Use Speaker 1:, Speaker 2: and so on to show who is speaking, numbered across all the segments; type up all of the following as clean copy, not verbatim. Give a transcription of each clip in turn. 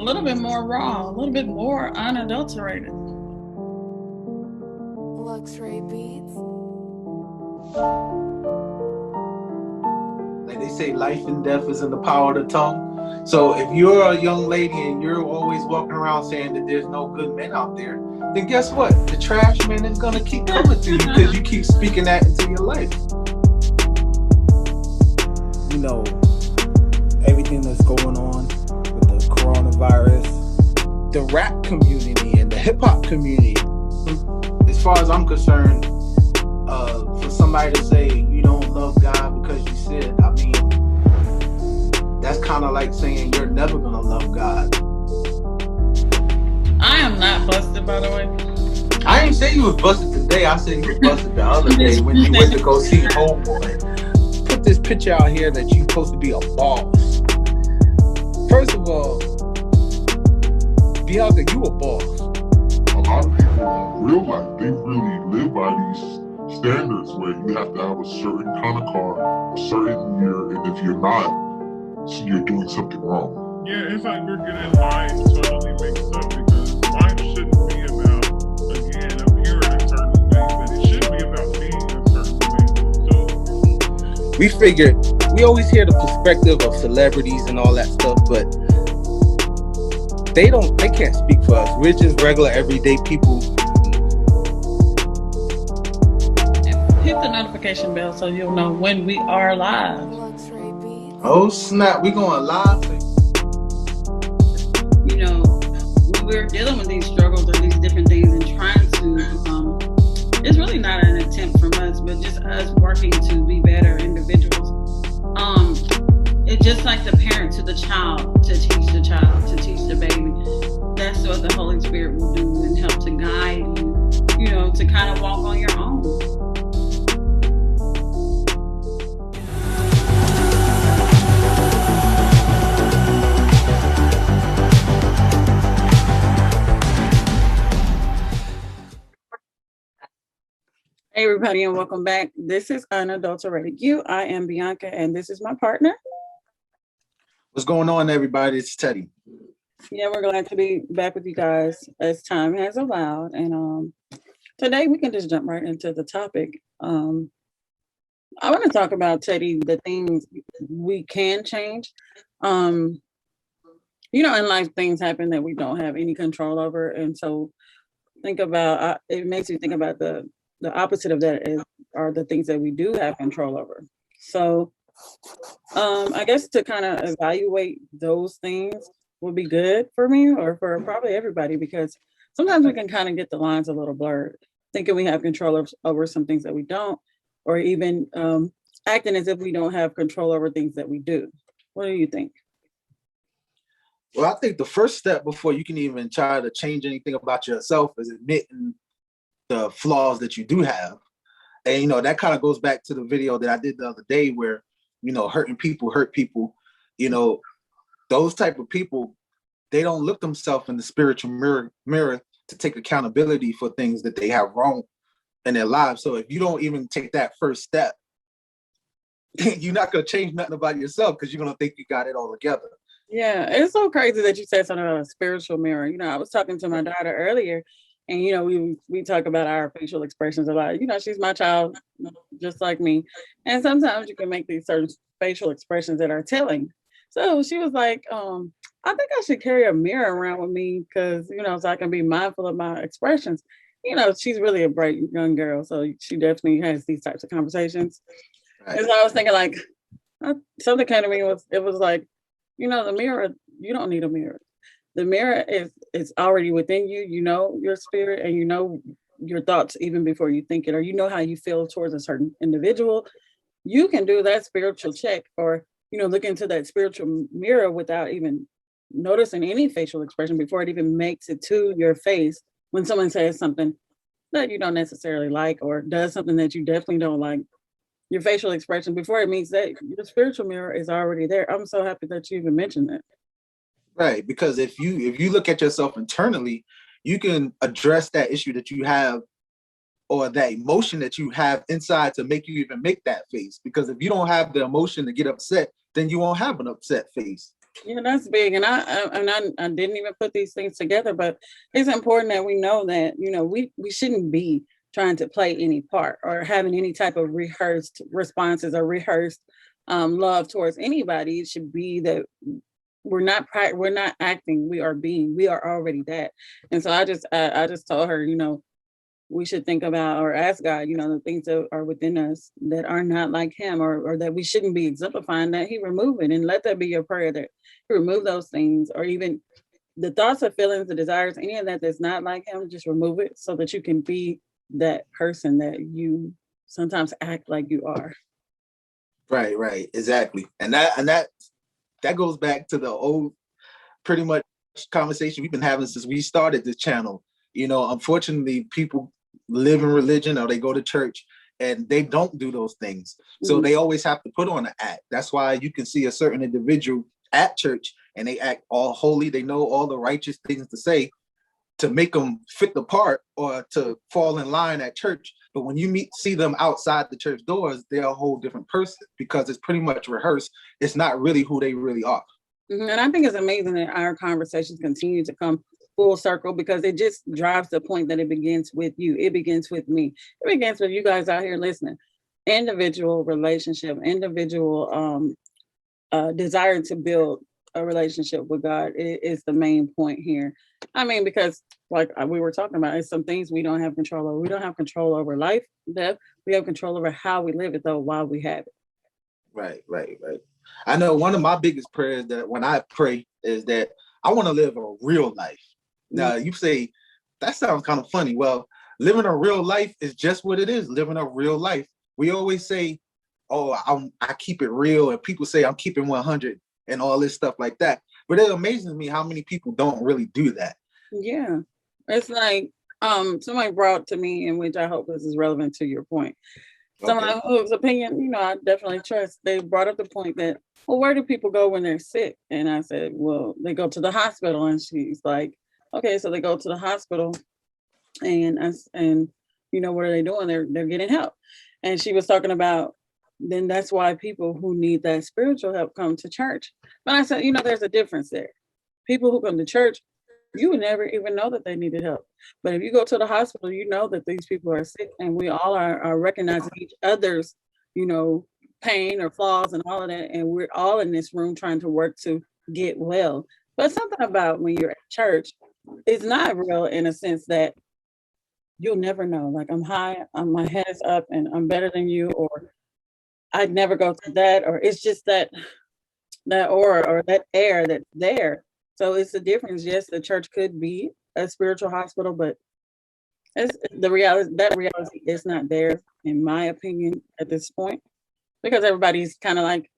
Speaker 1: little bit more raw, a little bit more unadulterated.
Speaker 2: Luxury Beats.
Speaker 3: Like they say, life and death is in the power of the tongue. So if you're a young lady and you're always walking around saying that there's no good men out there, then guess what? The trash man is gonna keep coming to you because you keep speaking that into your life.
Speaker 4: You know, everything that's going on with the coronavirus,
Speaker 3: The rap community and the hip hop community, as far as I'm concerned, for somebody to say you don't love God because you said, I mean, that's kind of like saying you're never gonna love God.
Speaker 1: I am not busted, by the way.
Speaker 3: I ain't say you was busted today. I said you was busted the other day when you went to go see Homeboy. Put this picture out here that you supposed to be a boss. First of all, Bianca, you a boss.
Speaker 5: A lot of people in real life, they really live by these standards where you have to have a certain kind of car, a certain year, and if you're not, so you're doing something wrong.
Speaker 6: Yeah, it's like we're getting lives totally mixed up because life shouldn't be about, again, appearing a certain way, but it should be about being a certain way. So,
Speaker 3: We figured, we always hear the perspective of celebrities and all that stuff, but they can't speak for us. We're just regular, everyday people.
Speaker 1: Hit the notification bell so you'll know when we are live.
Speaker 2: Luxury Beats.
Speaker 3: Oh snap, we going live.
Speaker 1: You know, when we're dealing with these struggles or these different things and trying to, it's really not an attempt from us, but just us working to be better individuals. It's just like the parent to the child, to teach the baby. That's what the Holy Spirit will do and help to guide you, you know, to kind of walk on your own. Hey everybody, and welcome back. This is Unadulterated You. I am Bianca, and this is my partner.
Speaker 3: What's going on, everybody? It's Teddy.
Speaker 1: Yeah, we're glad to be back with you guys as time has allowed. And today we can just jump right into the topic. I want to talk about, Teddy, the things we can change. You know, in life, things happen that we don't have any control over, and so think about it makes you think about the opposite of that are the things that we do have control over. So I guess to kind of evaluate those things would be good for me or for probably everybody, because sometimes we can kind of get the lines a little blurred, thinking we have control over some things that we don't, or even acting as if we don't have control over things that we do. What do you think?
Speaker 3: Well, I think the first step before you can even try to change anything about yourself is admitting the flaws that you do have. And, you know, that kind of goes back to the video that I did the other day where, you know, hurting people hurt people. You know, those type of people, they don't look themselves in the spiritual mirror to take accountability for things that they have wrong in their lives. So if you don't even take that first step, you're not going to change nothing about yourself because you're going to think you got it all together.
Speaker 1: Yeah, it's so crazy that you said something about a spiritual mirror. You know, I was talking to my daughter earlier, and you know, we talk about our facial expressions a lot. You know, she's my child, just like me, and sometimes you can make these certain facial expressions that are telling. So she was like, I think I should carry a mirror around with me because, you know, so I can be mindful of my expressions. You know, she's really a bright young girl, so she definitely has these types of conversations.
Speaker 3: Right.
Speaker 1: And so I was thinking, like, something came to me it was like, you know, the mirror, you don't need a mirror. The mirror is already within you. You know your spirit and you know your thoughts even before you think it, or you know how you feel towards a certain individual. You can do that spiritual check, or, you know, look into that spiritual mirror without even noticing any facial expression before it even makes it to your face when someone says something that you don't necessarily like or does something that you definitely don't like. Your facial expression before it means that your spiritual mirror is already there. I'm so happy that you even mentioned that.
Speaker 3: Right, because if you look at yourself internally, you can address that issue that you have or that emotion that you have inside to make you even make that face. Because if you don't have the emotion to get upset, then you won't have an upset face.
Speaker 1: Yeah, that's big, and I didn't even put these things together, but it's important that we know that we shouldn't be trying to play any part or having any type of rehearsed responses or rehearsed love towards anybody. It should be that we're not acting, we are being, we are already that. And so I just told her, we should think about or ask God, the things that are within us that are not like him or that we shouldn't be exemplifying, that he remove it. And let that be your prayer, that he remove those things, or even the thoughts or feelings, the desires, any of that that's not like him, just remove it so that you can be that person that you sometimes act like you are.
Speaker 3: Right, exactly. And that goes back to the old pretty much conversation we've been having since we started this channel. Unfortunately, people live in religion or they go to church and they don't do those things. So they always have to put on an act. That's why you can see a certain individual at church and they act all holy. They know all the righteous things to say to make them fit the part or to fall in line at church. But when you see them outside the church doors, they're a whole different person because it's pretty much rehearsed. It's not really who they really are.
Speaker 1: And I think it's amazing that our conversations continue to come full circle, because it just drives the point that it begins with you. It begins with me. It begins with you guys out here listening. Individual relationship, individual desire to build a relationship with God is the main point here. I mean, because like we were talking about, it's some things we don't have control over. We don't have control over life, death. We have control over how we live it, though, while we have it.
Speaker 3: Right. I know one of my biggest prayers that when I pray is that I want to live a real life. Now, you say, that sounds kind of funny. Well, living a real life is just what it is, living a real life. We always say, oh, I keep it real. And people say I'm keeping 100 and all this stuff like that. But it amazes me how many people don't really do that.
Speaker 1: Yeah. It's like somebody brought to me, in which I hope this is relevant to your point. Someone whose opinion, I definitely trust. They brought up the point that, well, where do people go when they're sick? And I said, well, they go to the hospital. And she's like, okay, so they go to the hospital, and what are they doing? They're getting help. And she was talking about, then that's why people who need that spiritual help come to church. But I said, there's a difference there. People who come to church, you would never even know that they needed help. But if you go to the hospital, you know that these people are sick, and we all are recognizing each other's, pain or flaws and all of that. And we're all in this room trying to work to get well. But something about when you're at church, it's not real in a sense that you'll never know. Like, I'm high, my head is up, and I'm better than you, or I'd never go to that, or it's just that aura or that air that's there. So it's the difference. Yes, the church could be a spiritual hospital, but it's the reality. That reality is not there, in my opinion, at this point, because everybody's kind of like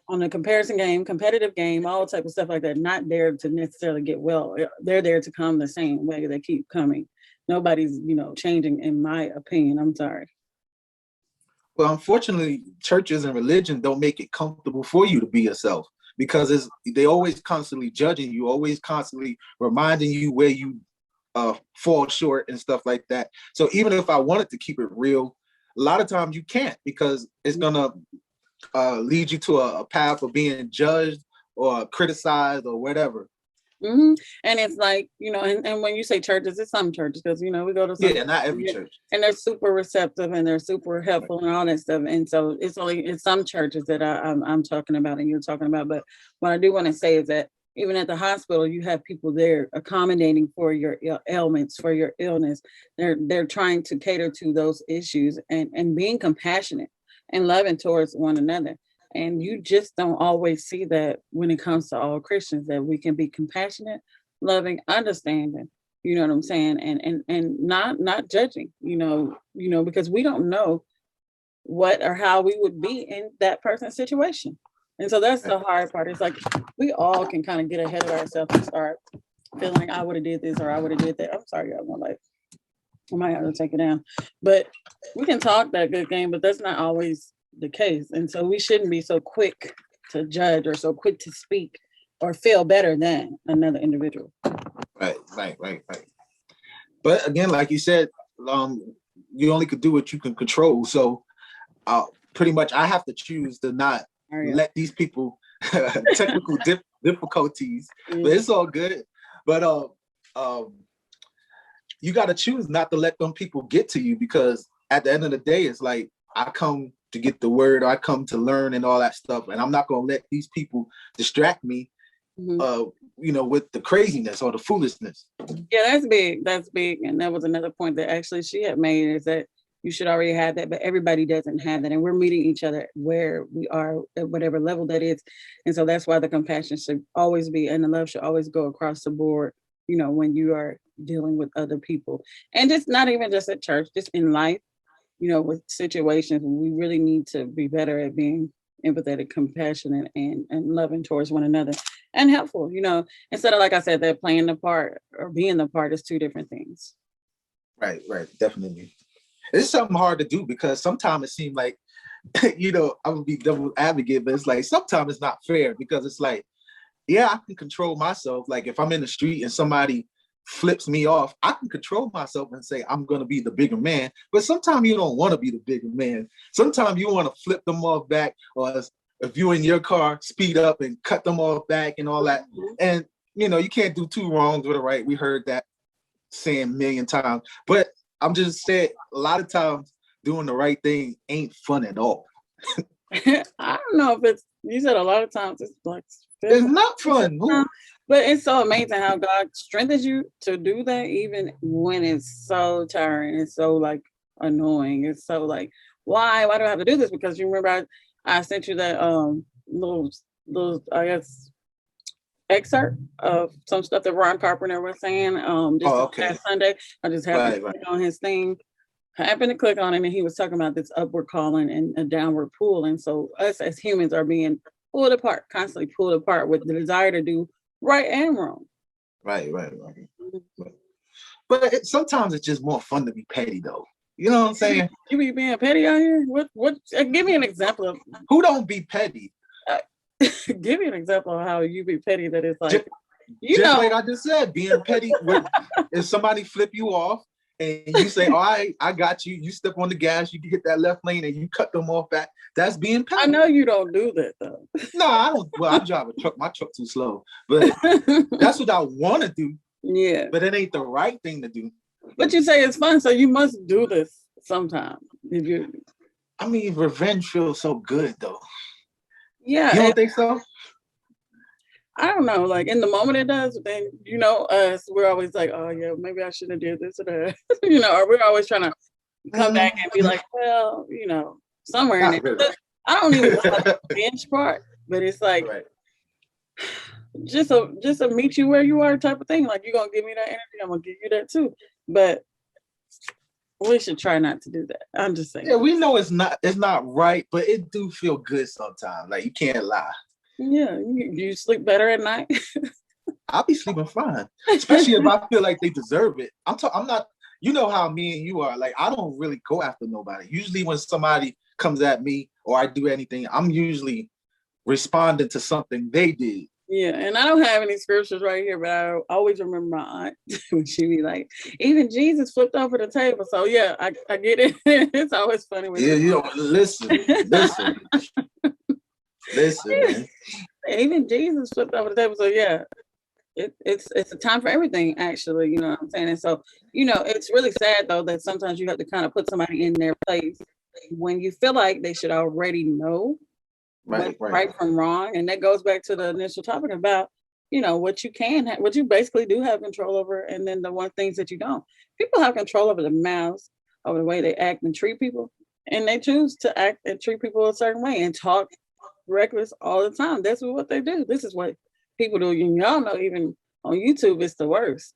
Speaker 1: on a comparison game, competitive game, all type of stuff like that. Not there to necessarily get well. They're there to come the same way. They keep coming. Nobody's, changing, in my opinion. I'm sorry.
Speaker 3: Well, unfortunately, churches and religion don't make it comfortable for you to be yourself, because they always constantly judging you, always constantly reminding you where you fall short and stuff like that. So even if I wanted to keep it real, a lot of times you can't, because it's gonna lead you to a path of being judged or criticized or whatever.
Speaker 1: And it's like, and when you say churches, it's some churches, because we go to some,
Speaker 3: not every church,
Speaker 1: and they're super receptive and they're super helpful and all that stuff. And so it's some churches that I'm talking about and you're talking about. But what I do want to say is that even at the hospital, you have people there accommodating for your ailments, for your illness. They're trying to cater to those issues and being compassionate and loving towards one another. And you just don't always see that when it comes to all Christians, that we can be compassionate, loving, understanding, you know what I'm saying? And not judging, because we don't know what or how we would be in that person's situation. And so that's the hard part. It's like we all can kind of get ahead of ourselves and start feeling like I would have did this or I would have did that. I'm sorry, y'all, I might have to take it down. But we can talk that good game, but that's not always the case. And so we shouldn't be so quick to judge or so quick to speak or feel better than another individual.
Speaker 3: Right. But again, like you said, you only could do what you can control. So pretty much I have to choose to not let these people technical difficulties, but it's all good. But you got to choose not to let them people get to you, because at the end of the day, it's like, I come to get the word, I come to learn and all that stuff, and I'm not gonna let these people distract me, with the craziness or the foolishness.
Speaker 1: Yeah, that's big. That's big. And that was another point that actually she had made, is that you should already have that, but everybody doesn't have that. And we're meeting each other where we are at whatever level that is. And so that's why the compassion should always be, and the love should always go across the board, when you are dealing with other people. And just not even just at church, just in life, with situations, we really need to be better at being empathetic, compassionate, and loving towards one another, and helpful, instead of, like I said, that playing the part or being the part is two different things.
Speaker 3: Right, definitely. It's something hard to do, because sometimes it seems like, I would be double advocate, but it's like, sometimes it's not fair, because it's like, yeah, I can control myself. Like if I'm in the street and somebody flips me off, I can control myself and say, I'm going to be the bigger man. But sometimes you don't want to be the bigger man. Sometimes you want to flip them off back, or if you're in your car, speed up and cut them off back and all that. And, you can't do two wrongs with a right. We heard that saying a million times. But I'm just saying, a lot of times doing the right thing ain't fun at all.
Speaker 1: I don't know if you said a lot of times it's like,
Speaker 3: it's not fun.
Speaker 1: But it's so amazing how God strengthens you to do that, even when it's so tiring. It's so like annoying. It's so like, why do I have to do this? Because you remember I sent you that little I guess excerpt of some stuff that Ron Carpenter was saying last Sunday. I just happened to click on his thing. Happened to click on it, and he was talking about this upward calling and a downward pull. And so us as humans are being pulled apart, constantly pulled apart with the desire to do right and wrong. Right.
Speaker 3: But sometimes it's just more fun to be petty, though. You know what I'm saying?
Speaker 1: You be being petty out here? What? Give me an example of
Speaker 3: who don't be petty.
Speaker 1: Give me an example of how you be petty. That is like,
Speaker 3: just like I just said, being petty. If somebody flip you off and you say, "All right, I got you," you step on the gas, you hit that left lane, and you cut them off back. That's being petty.
Speaker 1: I know you don't do that though.
Speaker 3: No, I don't. Well, I drive a truck. My truck too slow, but that's what I want to do.
Speaker 1: Yeah,
Speaker 3: but it ain't the right thing to do.
Speaker 1: But you say it's fun, so you must do this sometime.
Speaker 3: I mean, revenge feels so good though.
Speaker 1: Yeah,
Speaker 3: you don't think so?
Speaker 1: I don't know. Like in the moment it does, but then us, we're always like, oh yeah, maybe I shouldn't have did this or that. Or we're always trying to come back and be like, well, somewhere in it. Really. I don't even like the revenge part, but it's like just a meet you where you are type of thing. Like, you're gonna give me that energy, I'm gonna give you that too. But we should try not to do that. I'm just saying.
Speaker 3: Yeah, we know it's not right, but it do feel good sometimes. Like, you can't lie.
Speaker 1: Yeah, you sleep better at night.
Speaker 3: I'll be sleeping fine, especially if I feel like they deserve it. I'm not. You know how me and you are. Like, I don't really go after nobody. Usually, when somebody comes at me or I do anything, I'm usually responding to something they did.
Speaker 1: Yeah, and I don't have any scriptures right here, but I always remember my aunt when she be like, even Jesus flipped over the table. So yeah, I get it. It's always funny when
Speaker 3: listen, man.
Speaker 1: Even Jesus flipped over the table. So yeah, it's a time for everything, actually. You know what I'm saying? And so, it's really sad though that sometimes you have to kind of put somebody in their place when you feel like they should already know right from wrong. And that goes back to the initial topic about, what you basically do have control over, and then the things that you don't. People have control over their mouths, over the way they act and treat people, and they choose to act and treat people a certain way and talk reckless all the time. That's what they do. This is what people do. Y'all know, even on YouTube, it's the worst.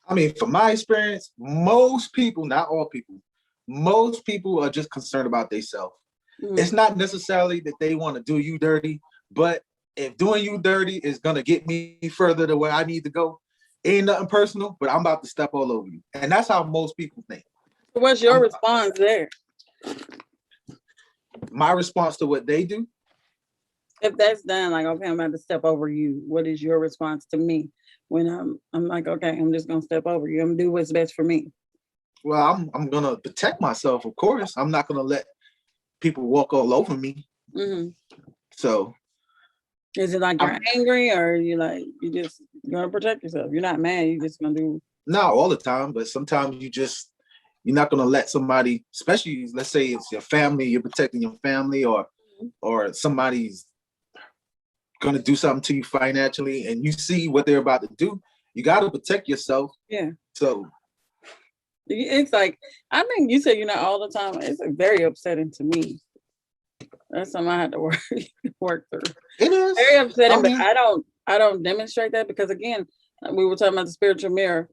Speaker 3: I mean, from my experience, most people, not all people, most people are just concerned about themselves. Mm-hmm. It's not necessarily that they want to do you dirty, but if doing you dirty is going to get me further to where I need to go, ain't nothing personal, but I'm about to step all over you. And that's how most people think.
Speaker 1: So what's your response there?
Speaker 3: My response to what they do?
Speaker 1: If that's done, like, okay, I'm about to step over you, what is your response to me when I'm like, okay, I'm just going to step over you. I'm going to do what's best for me.
Speaker 3: Well, I'm going to protect myself, of course. I'm not going to let people walk all over me.
Speaker 1: Mm-hmm.
Speaker 3: So
Speaker 1: Is it like you're angry, or you like you just gonna protect yourself? You're not mad. You just gonna do.
Speaker 3: Not all the time, but sometimes you're not gonna let somebody, especially let's say it's your family, you're protecting your family, or somebody's gonna do something to you financially, and you see what they're about to do. You got to protect yourself.
Speaker 1: Yeah.
Speaker 3: So
Speaker 1: It's like, I think you said you're not all the time. It's very upsetting to me. That's something I had to work through.
Speaker 3: it is
Speaker 1: Very upsetting,
Speaker 3: I mean,
Speaker 1: but I don't demonstrate that because, again, we were talking about the spiritual mirror.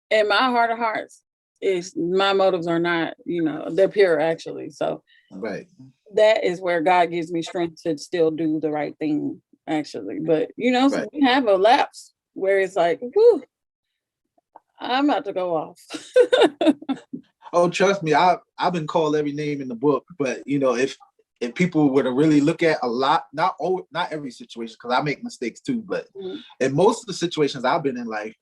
Speaker 1: In my heart of hearts, is my motives are not, they're pure actually. So
Speaker 3: right.
Speaker 1: that is where God gives me strength to still do the right thing actually. But so
Speaker 3: Right.
Speaker 1: we have a lapse where it's like, whew, I'm about to go off.
Speaker 3: Oh, trust me, I've been called every name in the book, but if people were to really look at a lot, not every situation, because I make mistakes too, but in most of the situations I've been in life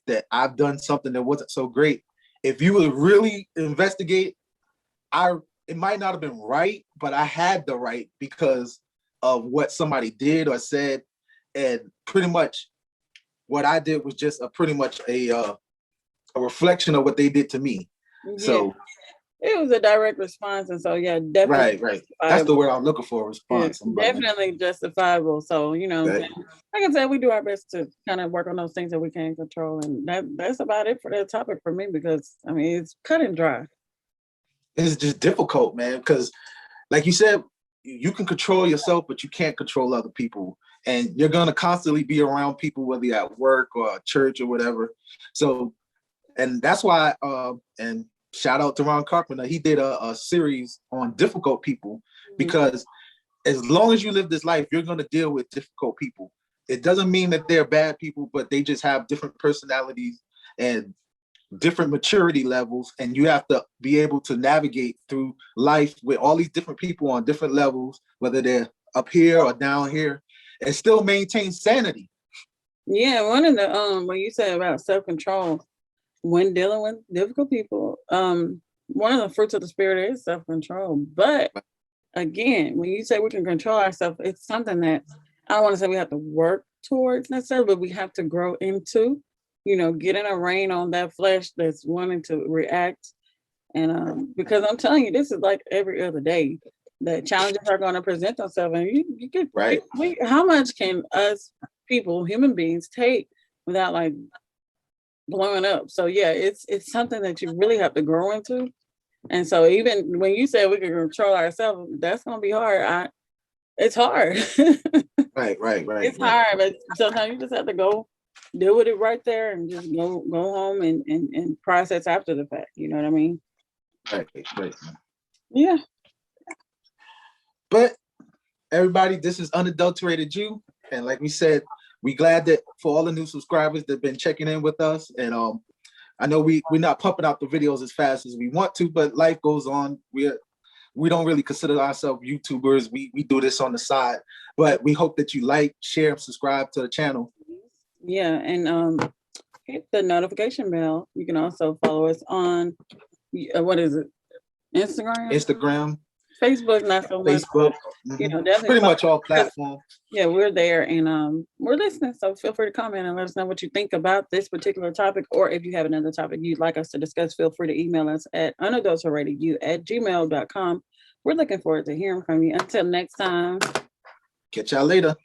Speaker 3: that I've done something that wasn't so great, if you would really investigate, it might not have been right, but I had the right because of what somebody did or said, and pretty much what I did was just pretty much a reflection of what they did to me.
Speaker 1: Yeah.
Speaker 3: So
Speaker 1: it was a direct response, and so yeah, definitely.
Speaker 3: right. That's the word I'm looking for, response.
Speaker 1: Yeah, definitely justifiable. So
Speaker 3: Right.
Speaker 1: like I said, we do our best to kind of work on those things that we can control, and that's about it for that topic for me, because I mean it's cut and dry.
Speaker 3: It's just difficult, man, because like you said, you can control yourself, but you can't control other people. And you're going to constantly be around people, whether you're at work or church or whatever. So, and that's why, and shout out to Ron Carpenter, he did a series on difficult people, because as long as you live this life, you're going to deal with difficult people. It doesn't mean that they're bad people, but they just have different personalities and different maturity levels, and you have to be able to navigate through life with all these different people on different levels, whether they're up here or down here, and still maintain sanity.
Speaker 1: Yeah, one of the when you said about self-control when dealing with difficult people, one of the fruits of the spirit is self-control. But again, when you say we can control ourselves, it's something that I don't want to say we have to work towards necessarily, but we have to grow into, getting a rein on that flesh that's wanting to react. And because I'm telling you, this is like every other day that challenges are going to present themselves, and you get
Speaker 3: Right.
Speaker 1: How much can us people, human beings, take without like blowing up? So yeah, it's something that you really have to grow into. And so even when you say we can control ourselves, that's gonna be hard. It's hard.
Speaker 3: Right.
Speaker 1: It's hard, but sometimes you just have to go deal with it right there and just go home and process after the fact. You know what I mean?
Speaker 3: Right.
Speaker 1: Yeah.
Speaker 3: But everybody, this is Unadulterated You, and like we said, we glad that for all the new subscribers that have been checking in with us. And I know we're not pumping out the videos as fast as we want to, but life goes on. We don't really consider ourselves YouTubers. We do this on the side, but we hope that you like, share, and subscribe to the channel.
Speaker 1: Yeah, and hit the notification bell. You can also follow us on what is it?
Speaker 3: Instagram,
Speaker 1: Facebook, not so much.
Speaker 3: Facebook,
Speaker 1: definitely
Speaker 3: pretty much all platforms.
Speaker 1: Yeah, we're there, and we're listening. So feel free to comment and let us know what you think about this particular topic, or if you have another topic you'd like us to discuss, feel free to email us at unadulteratedU@gmail.com. We're looking forward to hearing from you. Until next time.
Speaker 3: Catch y'all later.